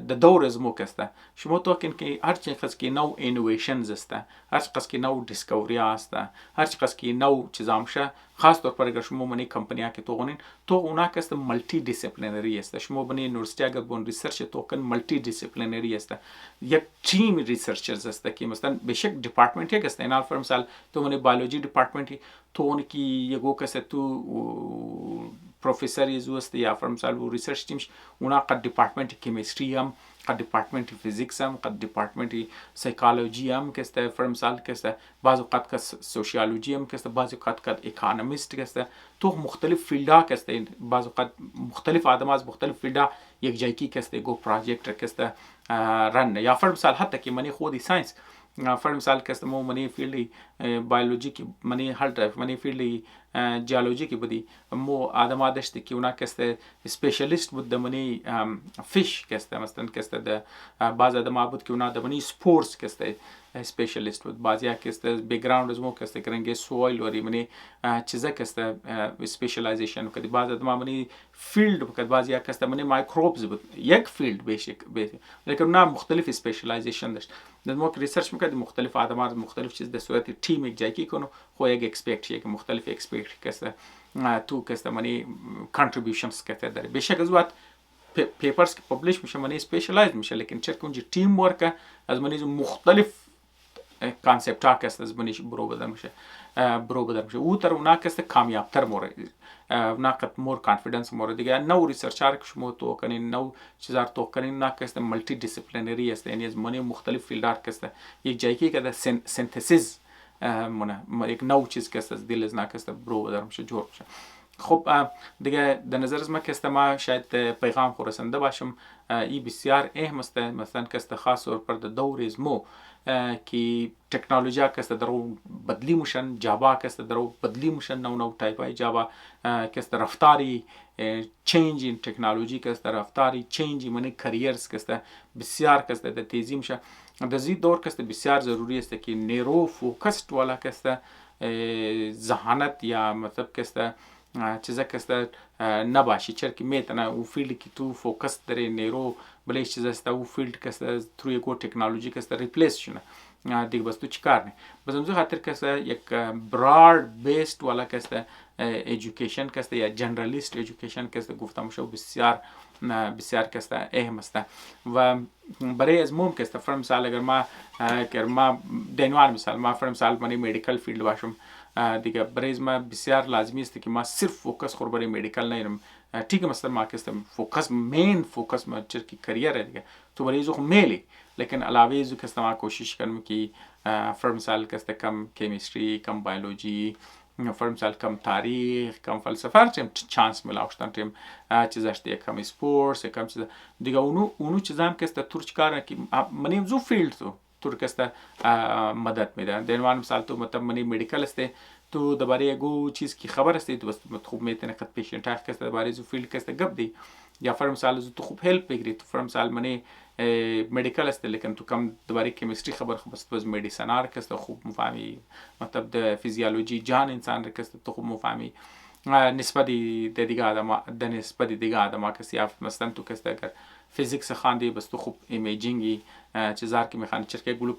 د دور از مو کسته شما تو که هر چی قصد که نو اینویشنز است هر چی قصد که نو دیسکوری است هر چی قصد که نو چیزام شه خاص طور پر اگر شما منی کمپنیا که تو گونین تو اونا کسته ملتی دیسیپلینری است شما بنی یونیورسیتی اگر بون ریسرچ تو کن ملتی دیسیپلینری است یک تیم ریسرچرز است که مثلا بشک دیپارتمنت یک است اینا فرم سال تو منی بیولوژی دیپارتمنت تو اون کی یگو کسته تو پروفیسور یزو است یا فرم سال و ریسرچ تیمش اونا قد دیپارتمنت کیمستری هم قد دیپارتمنت فیزیکس هم، قد دیپارتمنت سایکولوژی هم که است، فر مثال که است بعض اوقات که سوشیولوژی هم که است، بعض اوقات که اکونومیست که است. تو مختلف فیلدها که است، بعض اوقات مختلف آدم از مختلف فیلدها یک جایی که است گو پروژکت که است رن. یا فر مثال حتی که منی خودی ساینس فر مثال که است مو منی فیلدی بیولوژی کی منی هر طرف منی فیلدی جیولوژی کی بدی مو آدم داشته که اونا که است اسپیشالیست بود منی فیش که است، مثلا که است بعض آدم بود که اونا منی سپورتس که است اسپیشالیست بود، بعضیا که است بیکگراند از مو که است کرنگه سویل وری منی چیزا که است اسپیشالایزیشن کدی، بعض آدم منی فیلد بود، بعضیا که است منی مایکروبز بود، یک فیلد بیشک لیکن اونا مختلف اسپیشالایزیشن داشت. ما که ریسرچ میکردیم مختلف آدم‌ها مختلف چیز در صورت تیم یک جایی کنه خو یک اکسپرت یک مختلف اکسپرت که است تو که است منی کانتریبیوشنز که داره. بیشک از وقت پیپرز که پابلش میشه منی اسپیشالایز میشه، لیکن چرا اونجا تیم ورک از منی مختلف کانسپت ها که است از منیش برو بدر میشه او تر اونا که است کامیاب تر مورد اونا که مور کانفیدنس مورد دیگه نو ریسرچر که شما تو کنین نو چیزار تو کنین اونا که است ملتی دیسیپلینری است، یعنی از منی مختلف فیلدار که است یک جایی که ده سنتسیس یک نو چیز که است از دل از نا که است برو بدر میشه جور میشه. خب دیگه در نظر از ما که است ما شاید پیغام خو رسنده باشم ای بسیار اهم است، مثلا که است خاص طور پر دور از مو که تکنولوژی که است درو بدلی میشن، جابا که است درو بدلی میشن، نو تایپای جابا که است رفتاری چینج این تکنولوژی که است رفتاری چینج من کریرز که است بسیار که است در تیزی میشه. در زی دور که است بسیار ضروری است که نیرو فوکسد والا که است ذهانت یا مطلب که است چیزا که است نباشی، چرا که میتونه او فیلد که تو فوکس داره نیرو بلیش چیز است او فیلد که است تروی گو تکنولوژی که است ریپلیس شونه دیگه بس تو چیکار نه. بس همزه خاطر که است یک براد بیسد والا که است ایژوکیشن که است یا جنرالیست ایژوکیشن که است گفتم میشه بسیار که است اهم است. و برای از موم که است فر مثال اگر ما دنوار مثال ما فر مثال منی مدیکال فیلد باشم دیگه برای ما بسیار لازمی است که ما صرف فوکس خور برای مدیکال نرم ٹھیک ہے مثلا ما که فوکس مین فوکس ما چر کی کریئر ہے دیگه تو برای زو میلی، لیکن علاوه زو که ما کوشش کنم که فر مثال که کم کیمستری کم بیولوژی فر مثال کم تاریخ کم فلسفه هرچیم چانس ملاوشتن تیم چیزاش دیگه کم اسپورتس کم چیزا دیگه اونو چیزام که تورچ کار که منیم زو فیلد تو تور که مدد میده. دنوان مثال تو مطلب منی مدیکال است تو درباره گو چیز کی خبر است تو بس خوب میتونه خط پیشنت ها که درباره زو فیلد که گپ دی یا فر مثال تو خوب هلپ بگیری تو فر مثال منی مدیکال است لیکن تو کم درباره کیمستری خبر خوب است بس مدیسنار که خوب مفهمی مطلب د فیزیولوژی جان انسان که تو خوب مفهمی نسبت دیگه آدم که سیاف مثلا تو که اگر فیزیکس خواندی بس تو خوب ایمیجینگی چیزار که میخوان چرکه گلو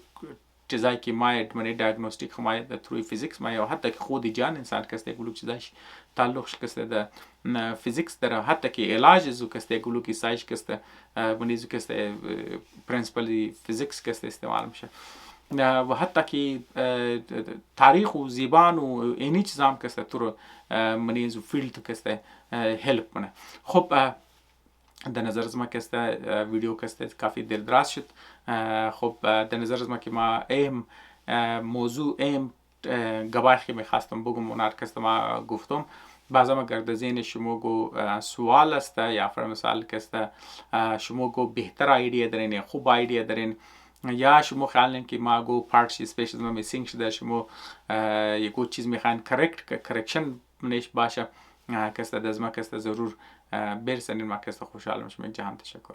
چیزایی که ماید منی دیاگنوستیک خماید در تروی فیزیکس ما یا حتی که خودی جان انسان که گلو چیزاش تعلقش که در فیزیکس در حتی که علاج زو که گلو کی سایش که منی زو که پرنسپل فیزیکس که استعمال میشه و حتی که تاریخ و زبان و اینی چیزام که تو منی زو فیلد که هلپ کنه. خب در نظر از ما که ویدیو که کافی دلدراز شد. خب در نظر از ما که ما موضوع گواهی که میخواستم بگم اونار که ما گفتم بعضا اگر در ذهن شما گو سوال است یا فر مثال که شما گو بهتر ایدیا دارین خوب ایدیا دارین یا شما خیال نیم که ما گو پارتش اسپیشل ما میسینگ شده شما یکو چیز میخواین کرکشن منش باشه که از ما که ضرور برسنین ما که خوشحال میشم. جهان تشکر.